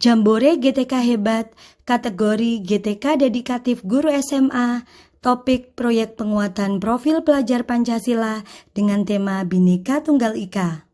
Jambore GTK Hebat, kategori GTK Dedikatif Guru SMA, topik proyek penguatan profil pelajar Pancasila dengan tema Bhinneka Tunggal Ika.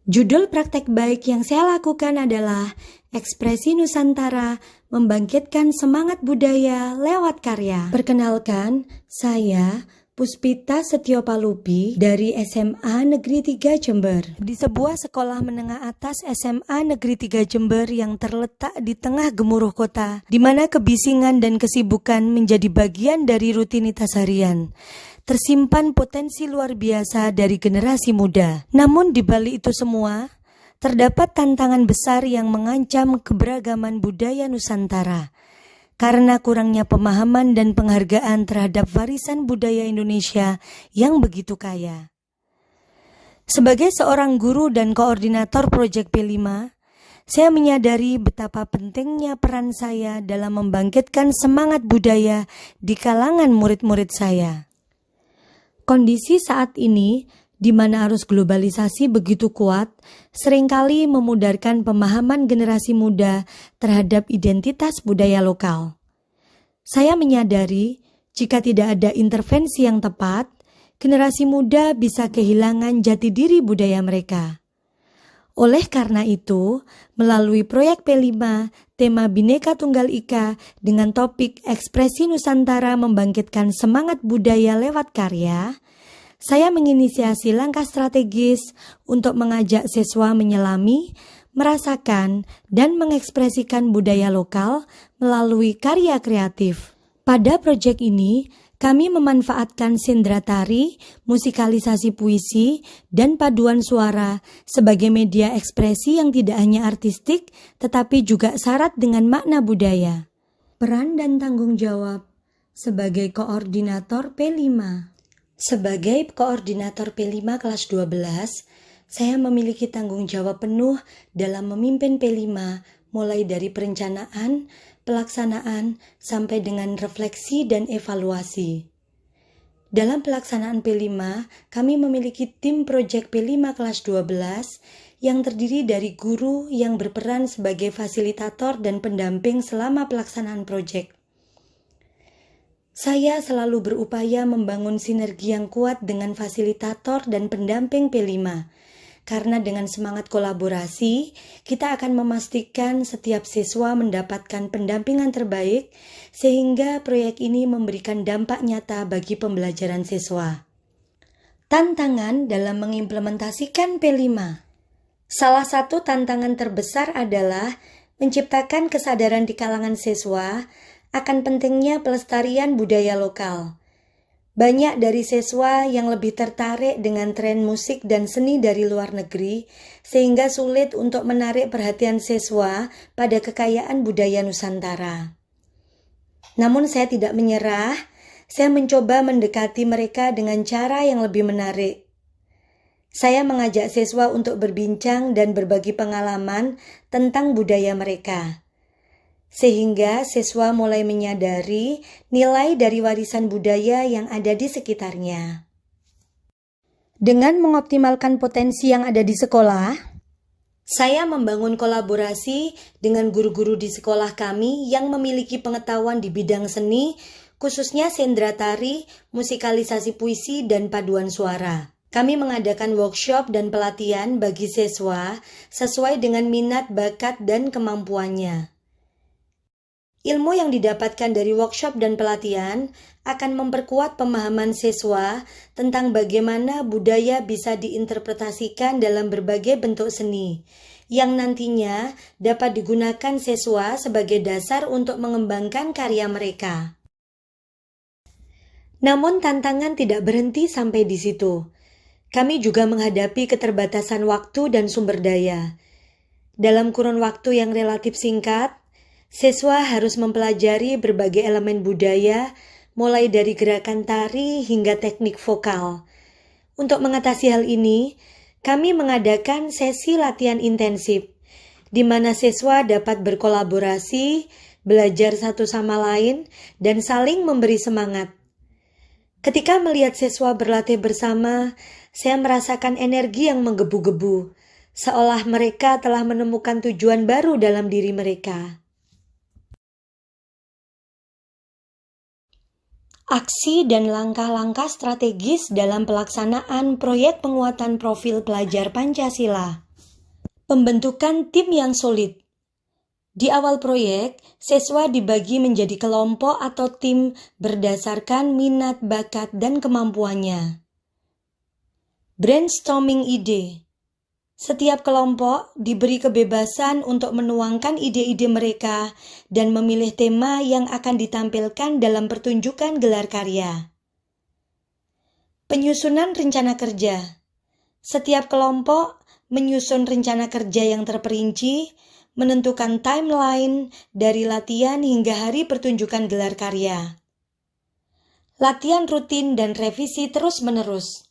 Judul praktek baik yang saya lakukan adalah Ekspresi Nusantara Membangkitkan Semangat Budaya Lewat Karya. Perkenalkan, saya Puspita Setiopalupi dari SMA Negeri 3 Jember. Di sebuah sekolah menengah atas SMA Negeri 3 Jember yang terletak di tengah gemuruh kota, di mana kebisingan dan kesibukan menjadi bagian dari rutinitas harian. Tersimpan potensi luar biasa dari generasi muda. Namun di balik itu semua, terdapat tantangan besar yang mengancam keberagaman budaya Nusantara. Karena kurangnya pemahaman dan penghargaan terhadap warisan budaya Indonesia yang begitu kaya. Sebagai seorang guru dan koordinator proyek P5, saya menyadari betapa pentingnya peran saya dalam membangkitkan semangat budaya di kalangan murid-murid saya. Kondisi saat ini, di mana arus globalisasi begitu kuat, seringkali memudarkan pemahaman generasi muda terhadap identitas budaya lokal. Saya menyadari, jika tidak ada intervensi yang tepat, generasi muda bisa kehilangan jati diri budaya mereka. Oleh karena itu, melalui proyek P5, tema Bhinneka Tunggal Ika dengan topik Ekspresi Nusantara Membangkitkan Semangat Budaya Lewat Karya, saya menginisiasi langkah strategis untuk mengajak siswa menyelami, merasakan, dan mengekspresikan budaya lokal melalui karya kreatif. Pada proyek ini, kami memanfaatkan sindra tari, musikalisasi puisi, dan paduan suara sebagai media ekspresi yang tidak hanya artistik, tetapi juga syarat dengan makna budaya. Peran dan tanggung jawab sebagai koordinator P5. Sebagai koordinator P5 kelas 12, saya memiliki tanggung jawab penuh dalam memimpin P5 mulai dari perencanaan, pelaksanaan, sampai dengan refleksi dan evaluasi. Dalam pelaksanaan P5, kami memiliki tim proyek P5 kelas 12 yang terdiri dari guru yang berperan sebagai fasilitator dan pendamping selama pelaksanaan proyek. Saya selalu berupaya membangun sinergi yang kuat dengan fasilitator dan pendamping P5, karena dengan semangat kolaborasi, kita akan memastikan setiap siswa mendapatkan pendampingan terbaik, sehingga proyek ini memberikan dampak nyata bagi pembelajaran siswa. Tantangan dalam mengimplementasikan P5. Salah satu tantangan terbesar adalah menciptakan kesadaran di kalangan siswa akan pentingnya pelestarian budaya lokal. Banyak dari siswa yang lebih tertarik dengan tren musik dan seni dari luar negeri, sehingga sulit untuk menarik perhatian siswa pada kekayaan budaya Nusantara. Namun saya tidak menyerah, saya mencoba mendekati mereka dengan cara yang lebih menarik. Saya mengajak siswa untuk berbincang dan berbagi pengalaman tentang budaya mereka, sehingga siswa mulai menyadari nilai dari warisan budaya yang ada di sekitarnya. Dengan mengoptimalkan potensi yang ada di sekolah, saya membangun kolaborasi dengan guru-guru di sekolah kami yang memiliki pengetahuan di bidang seni, khususnya sendra tari, musikalisasi puisi, dan paduan suara. Kami mengadakan workshop dan pelatihan bagi siswa sesuai dengan minat, bakat, dan kemampuannya. Ilmu yang didapatkan dari workshop dan pelatihan akan memperkuat pemahaman siswa tentang bagaimana budaya bisa diinterpretasikan dalam berbagai bentuk seni, yang nantinya dapat digunakan siswa sebagai dasar untuk mengembangkan karya mereka. Namun tantangan tidak berhenti sampai di situ. Kami juga menghadapi keterbatasan waktu dan sumber daya. Dalam kurun waktu yang relatif singkat, siswa harus mempelajari berbagai elemen budaya, mulai dari gerakan tari hingga teknik vokal. Untuk mengatasi hal ini, kami mengadakan sesi latihan intensif, di mana siswa dapat berkolaborasi, belajar satu sama lain, dan saling memberi semangat. Ketika melihat siswa berlatih bersama, saya merasakan energi yang menggebu-gebu, seolah mereka telah menemukan tujuan baru dalam diri mereka. Aksi dan langkah-langkah strategis dalam pelaksanaan proyek penguatan profil pelajar Pancasila. Pembentukan tim yang solid. Di awal proyek, siswa dibagi menjadi kelompok atau tim berdasarkan minat, bakat, dan kemampuannya. Brainstorming ide. Setiap kelompok diberi kebebasan untuk menuangkan ide-ide mereka dan memilih tema yang akan ditampilkan dalam pertunjukan gelar karya. Penyusunan rencana kerja. Setiap kelompok menyusun rencana kerja yang terperinci, menentukan timeline dari latihan hingga hari pertunjukan gelar karya. Latihan rutin dan revisi terus-menerus.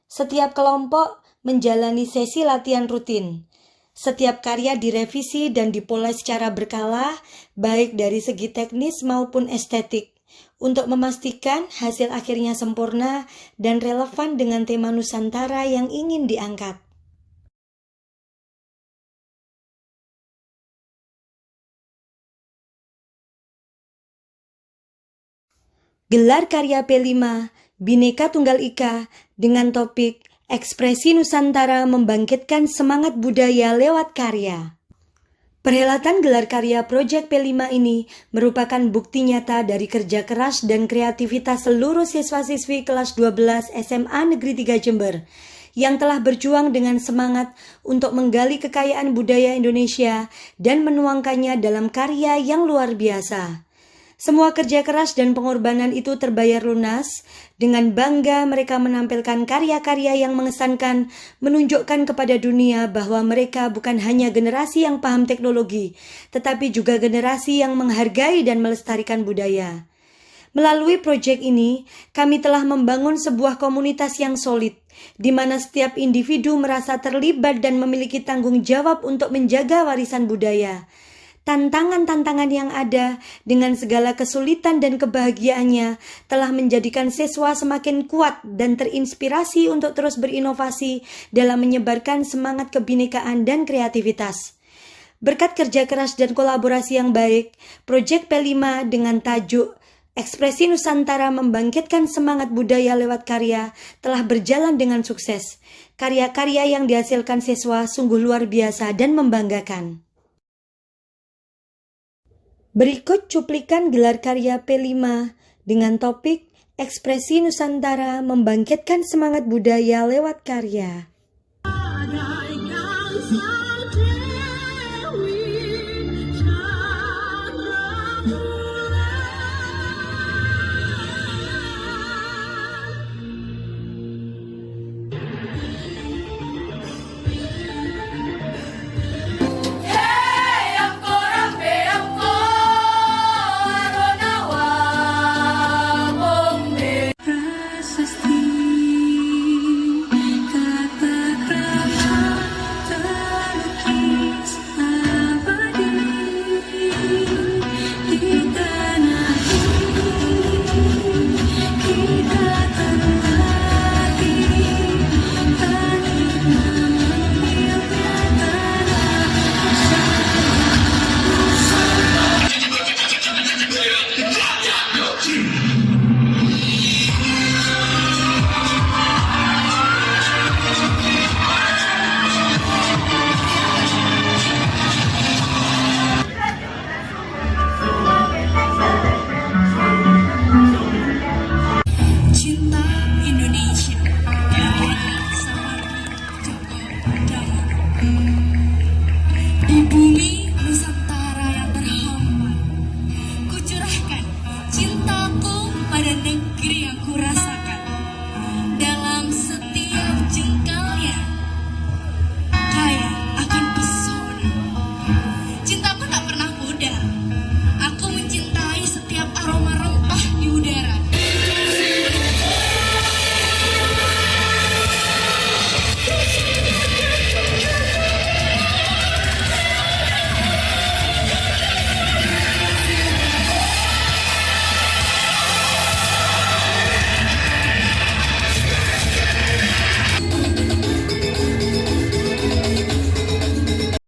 Setiap kelompok menjalani sesi latihan rutin. Setiap karya direvisi dan dipoles secara berkala, baik dari segi teknis maupun estetik, untuk memastikan hasil akhirnya sempurna dan relevan dengan tema Nusantara yang ingin diangkat. Gelar karya P5 Bhinneka Tunggal Ika dengan topik Ekspresi Nusantara Membangkitkan Semangat Budaya Lewat Karya. Perhelatan gelar karya Proyek P5 ini merupakan bukti nyata dari kerja keras dan kreativitas seluruh siswa-siswi kelas 12 SMA Negeri 3 Jember yang telah berjuang dengan semangat untuk menggali kekayaan budaya Indonesia dan menuangkannya dalam karya yang luar biasa. Semua kerja keras dan pengorbanan itu terbayar lunas. Dengan bangga mereka menampilkan karya-karya yang mengesankan, menunjukkan kepada dunia bahwa mereka bukan hanya generasi yang paham teknologi, tetapi juga generasi yang menghargai dan melestarikan budaya. Melalui proyek ini, kami telah membangun sebuah komunitas yang solid, di mana setiap individu merasa terlibat dan memiliki tanggung jawab untuk menjaga warisan budaya. Tantangan-tantangan yang ada dengan segala kesulitan dan kebahagiaannya telah menjadikan siswa semakin kuat dan terinspirasi untuk terus berinovasi dalam menyebarkan semangat kebinekaan dan kreativitas. Berkat kerja keras dan kolaborasi yang baik, Proyek P5 dengan tajuk Ekspresi Nusantara Membangkitkan Semangat Budaya Lewat Karya telah berjalan dengan sukses. Karya-karya yang dihasilkan siswa sungguh luar biasa dan membanggakan. Berikut cuplikan gelar karya P5 dengan topik Ekspresi Nusantara Membangkitkan Semangat Budaya Lewat Karya.